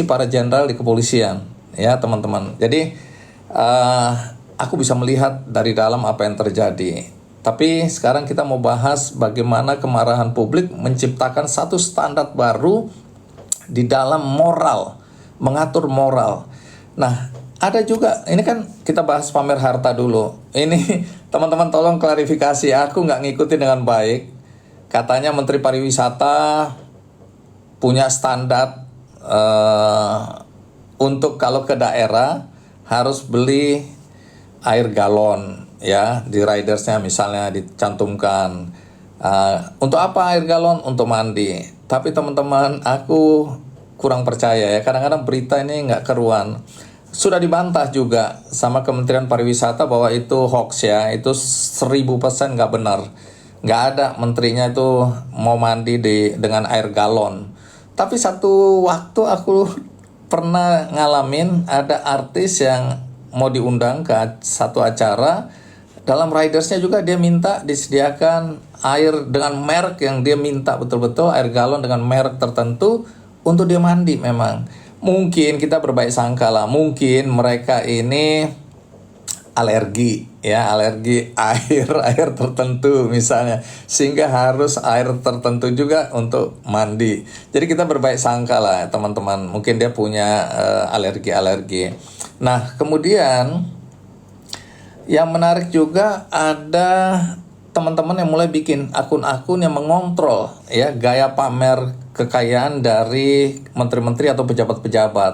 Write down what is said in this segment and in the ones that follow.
para jenderal di kepolisian, ya teman-teman. Jadi aku bisa melihat dari dalam apa yang terjadi. Tapi sekarang kita mau bahas bagaimana kemarahan publik menciptakan satu standar baru di dalam moral, mengatur moral. Nah, ada juga, ini kan kita bahas pamer harta dulu. Ini teman-teman tolong klarifikasi, aku nggak ngikutin dengan baik. Katanya Menteri Pariwisata punya standar untuk kalau ke daerah harus beli air galon, ya, di ridersnya misalnya dicantumkan. Untuk apa air galon? Untuk mandi. Tapi teman-teman, aku kurang percaya ya. Kadang-kadang berita ini nggak keruan. Sudah dibantah juga sama Kementerian Pariwisata bahwa itu hoax ya. Itu 1000% nggak benar. Nggak ada menterinya itu mau mandi dengan air galon. Tapi satu waktu aku pernah ngalamin ada artis yang mau diundang ke satu acara. Dalam ridersnya juga dia minta disediakan air dengan merek yang dia minta, betul-betul air galon dengan merek tertentu untuk dia mandi. Memang mungkin kita berbaik sangka lah, mungkin mereka ini alergi ya, alergi air tertentu misalnya, sehingga harus air tertentu juga untuk mandi. Jadi kita berbaik sangka lah teman-teman, mungkin dia punya alergi. Nah, kemudian yang menarik juga ada teman-teman yang mulai bikin akun-akun yang mengontrol ya gaya pamer kekayaan dari menteri-menteri atau pejabat-pejabat.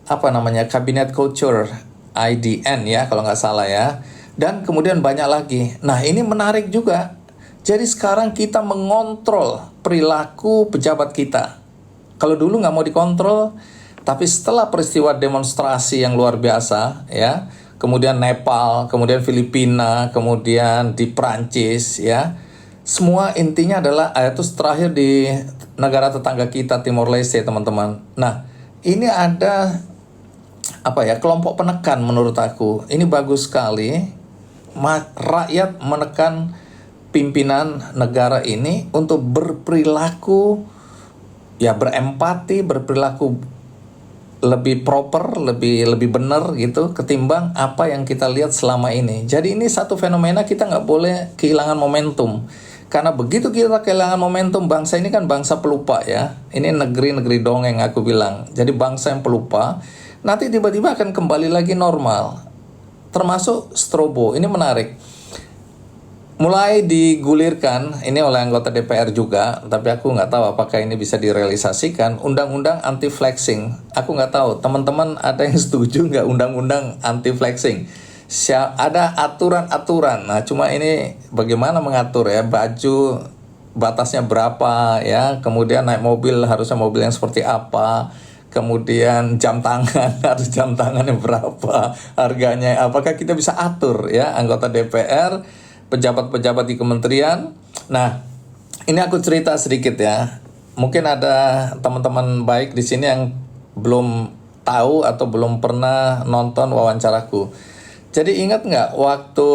Apa namanya? Cabinet Culture, IDN ya kalau nggak salah ya. Dan kemudian banyak lagi. Nah, ini menarik juga. Jadi sekarang kita mengontrol perilaku pejabat kita. Kalau dulu nggak mau dikontrol, tapi setelah peristiwa demonstrasi yang luar biasa ya, kemudian Nepal, kemudian Filipina, kemudian di Prancis ya, semua intinya adalah itu terakhir di negara tetangga kita Timor Leste teman-teman. Nah, ini ada kelompok penekan menurut aku. Ini bagus sekali. Rakyat menekan pimpinan negara ini untuk berperilaku ya berempati, berperilaku lebih proper, lebih benar gitu ketimbang apa yang kita lihat selama ini. Jadi ini satu fenomena, kita nggak boleh kehilangan momentum. Karena begitu kita kehilangan momentum, bangsa ini kan bangsa pelupa ya. Ini negeri-negeri dongeng aku bilang. Jadi bangsa yang pelupa, nanti tiba-tiba akan kembali lagi normal. Termasuk strobo, ini menarik. Mulai digulirkan ini oleh anggota DPR juga, tapi aku nggak tahu apakah ini bisa direalisasikan, undang-undang anti flexing. Aku nggak tahu, teman-teman ada yang setuju nggak undang-undang anti flexing? Ada aturan-aturan. Nah, cuma ini bagaimana mengatur ya, baju batasnya berapa ya, kemudian naik mobil harusnya mobil yang seperti apa, kemudian jam tangan harus jam tangan yang berapa, harganya apakah kita bisa atur ya, anggota DPR, pejabat-pejabat di kementerian. Nah, ini aku cerita sedikit ya. Mungkin ada teman-teman baik di sini yang belum tahu atau belum pernah nonton wawancaraku. Jadi ingat nggak waktu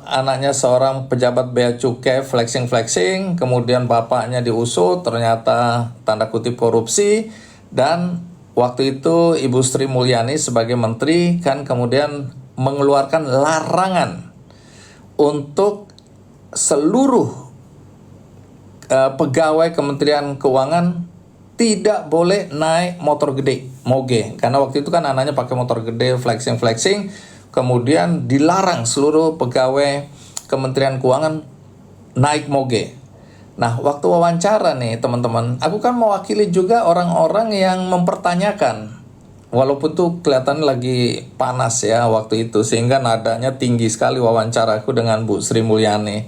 anaknya seorang pejabat bea cukai flexing, kemudian bapaknya diusut, ternyata tanda kutip korupsi, dan waktu itu Ibu Sri Mulyani sebagai menteri kan kemudian mengeluarkan larangan untuk seluruh pegawai Kementerian Keuangan tidak boleh naik motor gede, moge. Karena waktu itu kan anaknya pakai motor gede, flexing, kemudian dilarang seluruh pegawai Kementerian Keuangan naik moge. Nah, waktu wawancara nih teman-teman, aku kan mewakili juga orang-orang yang mempertanyakan. Walaupun tuh kelihatan lagi panas ya waktu itu, sehingga nadanya tinggi sekali wawancaraku dengan Bu Sri Mulyani.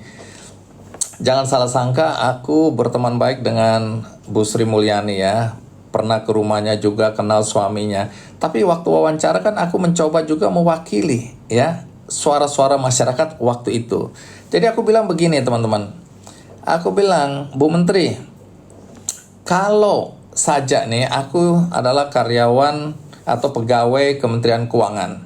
Jangan salah sangka, aku berteman baik dengan Bu Sri Mulyani ya. Pernah ke rumahnya juga, kenal suaminya. Tapi waktu wawancara kan aku mencoba juga mewakili ya suara-suara masyarakat waktu itu. Jadi aku bilang begini teman-teman. Aku bilang, Bu Menteri, kalau saja nih aku adalah karyawan atau pegawai Kementerian Keuangan,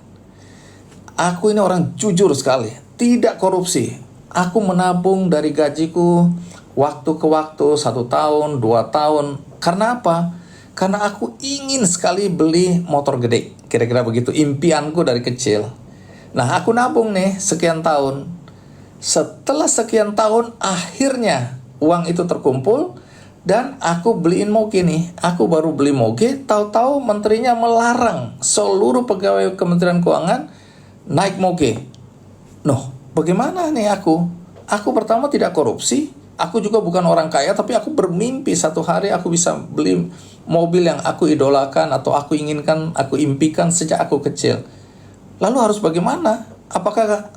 aku ini orang jujur sekali, tidak korupsi. Aku menabung dari gajiku waktu ke waktu, 1 tahun, 2 tahun. Karena apa? karena aku ingin sekali beli motor gede. Kira-kira begitu, impianku dari kecil. Nah, aku nabung nih sekian tahun. Setelah sekian tahun, akhirnya uang itu terkumpul dan aku beliin moge nih. Aku baru beli moge, tahu-tahu menterinya melarang seluruh pegawai Kementerian Keuangan naik moge. Noh, bagaimana nih aku? Aku pertama tidak korupsi, aku juga bukan orang kaya, tapi aku bermimpi satu hari aku bisa beli mobil yang aku idolakan atau aku inginkan, aku impikan sejak aku kecil. Lalu harus bagaimana? Apakah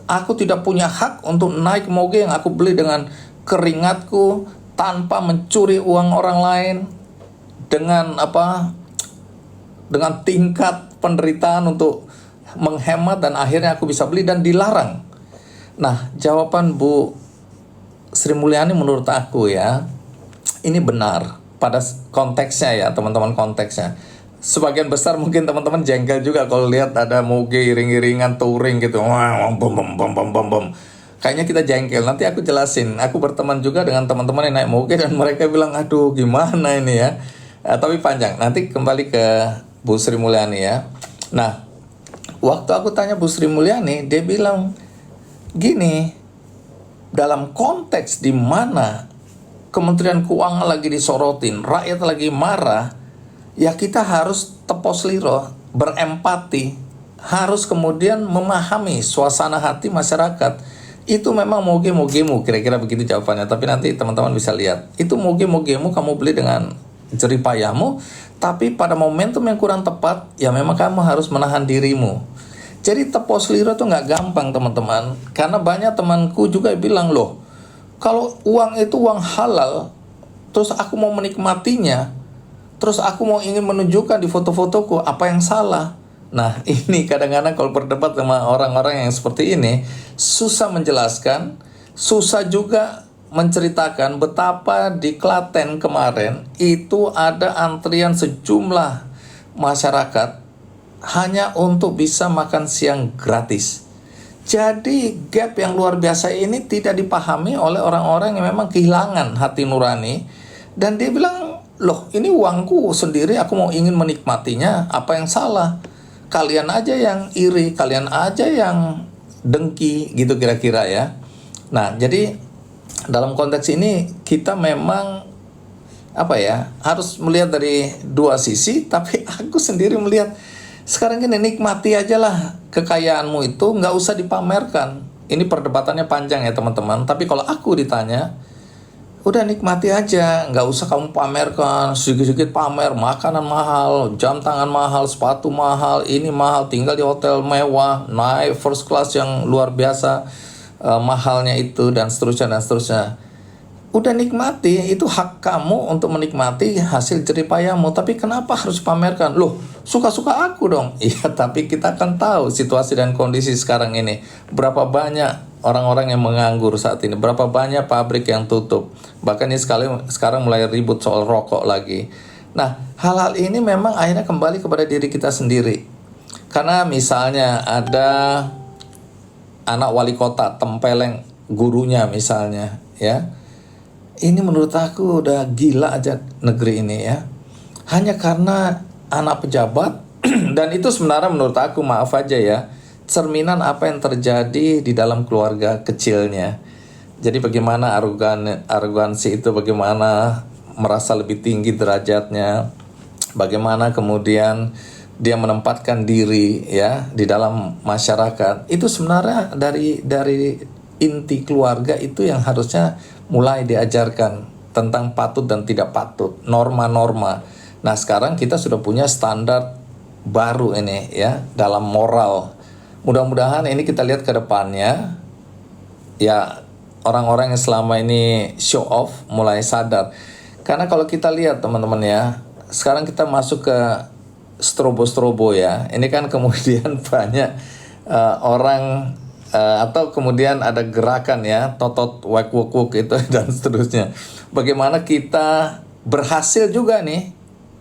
aku tidak punya hak untuk naik moge yang aku beli dengan keringatku tanpa mencuri uang orang lain, dengan dengan tingkat penderitaan untuk menghemat, dan akhirnya aku bisa beli dan dilarang. Nah, jawaban Bu Sri Mulyani menurut aku ya, ini benar pada konteksnya ya teman-teman, konteksnya. Sebagian besar mungkin teman-teman jengkel juga kalau lihat ada moge iring-iringan touring gitu. Wah, bom bom bom bom bom bom. Kayaknya kita jengkel. Nanti aku jelasin. Aku berteman juga dengan teman-teman yang naik moge dan mereka bilang, aduh gimana ini ya. Tapi panjang. Nanti kembali ke Bu Sri Mulyani ya. Nah, waktu aku tanya Bu Sri Mulyani, dia bilang gini, dalam konteks di mana Kementerian Keuangan lagi disorotin, rakyat lagi marah, ya kita harus tepos liro, berempati, harus kemudian memahami suasana hati masyarakat. Itu memang moge-mogemu, kira-kira begitu jawabannya. Tapi nanti teman-teman bisa lihat, itu moge-mogemu kamu beli dengan jeripayahmu, tapi pada momentum yang kurang tepat, ya memang kamu harus menahan dirimu. Jadi tepos liro itu nggak gampang teman-teman, karena banyak temanku juga bilang, loh kalau uang itu uang halal, terus aku mau menikmatinya, terus aku mau ingin menunjukkan di foto-fotoku, apa yang salah? Nah, ini kadang-kadang kalau berdebat sama orang-orang yang seperti ini, susah menjelaskan, susah juga menceritakan betapa di Klaten kemarin itu ada antrian sejumlah masyarakat hanya untuk bisa makan siang gratis. Jadi gap yang luar biasa ini tidak dipahami oleh orang-orang yang memang kehilangan hati nurani. Dan dia bilang, loh ini uangku sendiri, aku mau ingin menikmatinya, apa yang salah? Kalian aja yang iri, kalian aja yang dengki, gitu kira-kira ya. Nah, jadi dalam konteks ini kita memang harus melihat dari dua sisi. Tapi aku sendiri melihat sekarang ini nikmati aja lah kekayaanmu itu, nggak usah dipamerkan. Ini perdebatannya panjang ya teman-teman. Tapi kalau aku ditanya, udah nikmati aja, nggak usah kamu pamerkan, sedikit-sedikit pamer, makanan mahal, jam tangan mahal, sepatu mahal, ini mahal, tinggal di hotel mewah, naik first class yang luar biasa mahalnya itu, dan seterusnya dan seterusnya. Udah nikmati, itu hak kamu untuk menikmati hasil jeripayahmu. Tapi kenapa harus pamerkan? Loh, suka-suka aku dong. Iya, tapi kita kan tahu situasi dan kondisi sekarang ini. Berapa banyak orang-orang yang menganggur saat ini, berapa banyak pabrik yang tutup. Bahkan ini sekarang mulai ribut soal rokok lagi. Nah, hal-hal ini memang akhirnya kembali kepada diri kita sendiri. Karena misalnya ada anak wali kota tempeleng gurunya misalnya, ya. Ini menurut aku udah gila aja negeri ini ya. Hanya karena anak pejabat dan itu sebenarnya menurut aku, maaf aja ya, cerminan apa yang terjadi di dalam keluarga kecilnya. Jadi bagaimana arogansi itu, bagaimana merasa lebih tinggi derajatnya, bagaimana kemudian dia menempatkan diri ya di dalam masyarakat. Itu sebenarnya dari inti keluarga itu yang harusnya mulai diajarkan tentang patut dan tidak patut, norma-norma. Nah, sekarang kita sudah punya standar baru ini ya dalam moral. Mudah-mudahan ini kita lihat ke depannya ya, orang-orang yang selama ini show off mulai sadar. Karena kalau kita lihat teman-teman ya, sekarang kita masuk ke strobo-strobo ya. Ini kan kemudian banyak orang atau kemudian ada gerakan ya, totot wek wuk wuk itu dan seterusnya. Bagaimana kita berhasil juga nih,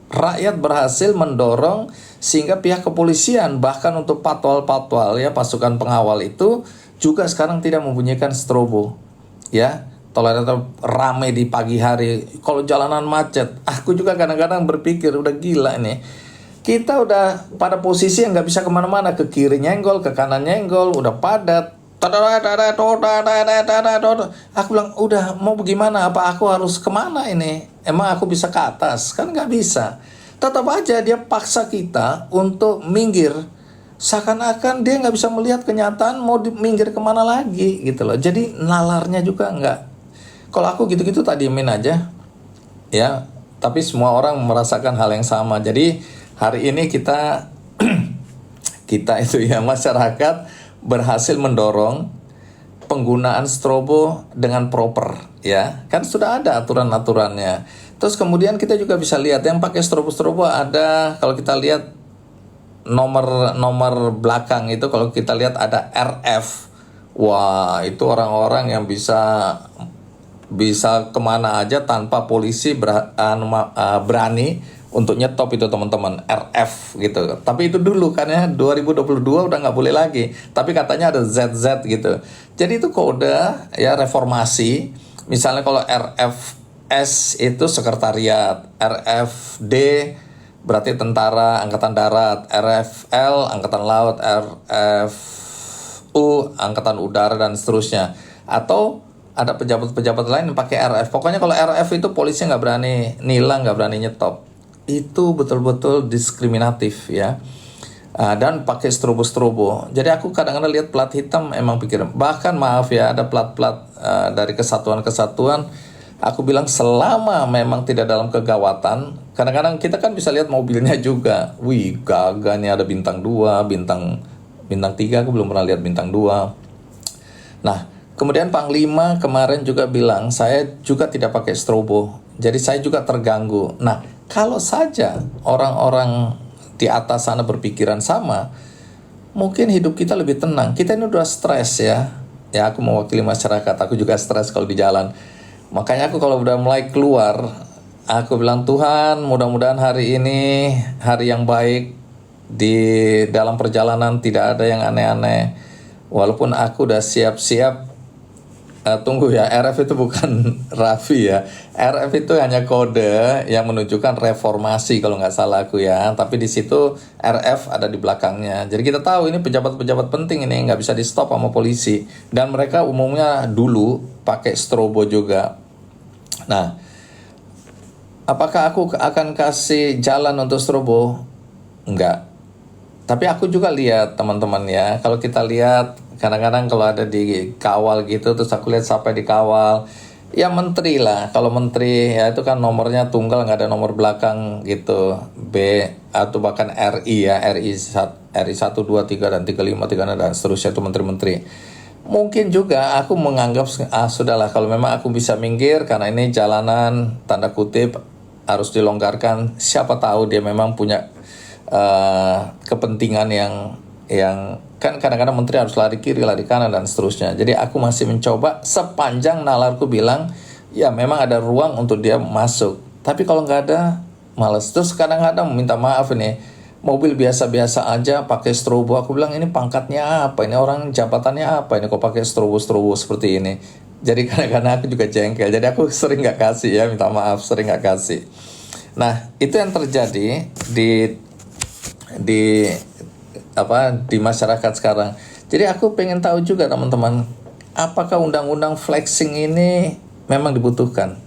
rakyat berhasil mendorong sehingga pihak kepolisian bahkan untuk patwal-patwal ya, pasukan pengawal itu juga sekarang tidak membunyikan strobo ya. toleransi rame di pagi hari. Kalau jalanan macet, aku juga kadang-kadang berpikir udah gila ini. Kita udah pada posisi yang nggak bisa kemana-mana, ke kiri nyenggol, ke kanan nyenggol, udah padat. Aku bilang udah mau bagaimana? Apa aku harus kemana ini? Emang aku bisa ke atas? Kan nggak bisa. Tetap aja dia paksa kita untuk minggir. Seakan-akan dia nggak bisa melihat kenyataan mau minggir kemana lagi gitu loh. Jadi nalarnya juga nggak. Kalau aku gitu-gitu tak diemin aja ya. Tapi semua orang merasakan hal yang sama. Jadi hari ini kita kita itu ya, masyarakat berhasil mendorong penggunaan strobo dengan proper ya. Kan sudah ada aturan-aturannya. Terus kemudian kita juga bisa lihat yang pakai strobo ada, kalau kita lihat nomor belakang itu, kalau kita lihat ada RF. Wah, itu orang-orang yang bisa kemana aja tanpa polisi berani untuk nyetop itu teman-teman, RF gitu. Tapi itu dulu kan ya, 2022 udah nggak boleh lagi. Tapi katanya ada ZZ gitu. Jadi itu kode ya reformasi. Misalnya kalau RFS itu sekretariat, RFD berarti tentara angkatan darat, RFL angkatan laut, RFU angkatan udara dan seterusnya. Atau ada pejabat-pejabat lain yang pakai RF. Pokoknya kalau RF itu polisi nggak berani nilang, nggak berani nyetop. Itu betul-betul diskriminatif ya. Dan pakai strobo. Jadi aku kadang-kadang lihat plat hitam emang pikir, bahkan maaf ya, ada plat-plat dari kesatuan-kesatuan. Aku bilang selama memang tidak dalam kegawatan, kadang-kadang kita kan bisa lihat mobilnya juga. Wih, gagah nih, ada bintang 2, bintang 3, aku belum pernah lihat bintang 2. Nah, kemudian Panglima kemarin juga bilang, saya juga tidak pakai strobo. Jadi saya juga terganggu. Nah, kalau saja orang-orang di atas sana berpikiran sama, mungkin hidup kita lebih tenang. Kita ini udah stres ya. Ya, aku mewakili masyarakat, aku juga stres kalau di jalan. Makanya aku kalau udah mulai keluar, aku bilang, Tuhan, mudah-mudahan hari ini hari yang baik, di dalam perjalanan tidak ada yang aneh-aneh. Walaupun aku udah siap-siap, tunggu ya, RF itu bukan Raffi ya. RF itu hanya kode yang menunjukkan reformasi kalau nggak salah aku ya. Tapi di situ RF ada di belakangnya. Jadi kita tahu ini pejabat-pejabat penting, ini nggak bisa di stop sama polisi. Dan mereka umumnya dulu pakai strobo juga. Nah, apakah aku akan kasih jalan untuk strobo? Enggak. Tapi aku juga lihat teman-teman ya, kalau kita lihat kadang-kadang kalau ada di kawal gitu, terus aku lihat siapa dikawal, ya menteri lah. Kalau menteri ya itu kan nomornya tunggal, nggak ada nomor belakang gitu, B atau bahkan RI ya, RI 1, 2, 3 dan 35, 36 dan seterusnya, itu menteri-menteri. Mungkin juga aku menganggap sudahlah, kalau memang aku bisa minggir karena ini jalanan tanda kutip harus dilonggarkan, siapa tahu dia memang punya kepentingan yang kan kadang-kadang menteri harus lari kiri, lari kanan dan seterusnya. Jadi aku masih mencoba sepanjang nalarku bilang ya memang ada ruang untuk dia masuk. Tapi kalau nggak ada, males. Terus kadang-kadang minta maaf ini, mobil biasa-biasa aja pakai strobo. Aku bilang ini pangkatnya apa? Ini orang jabatannya apa? Ini kok pakai strobo seperti ini? Jadi kadang-kadang aku juga jengkel. Jadi aku sering nggak kasih ya, minta maaf, sering nggak kasih. Nah, itu yang terjadi di masyarakat sekarang. Jadi aku pengen tahu juga teman-teman, apakah undang-undang flexing ini memang dibutuhkan?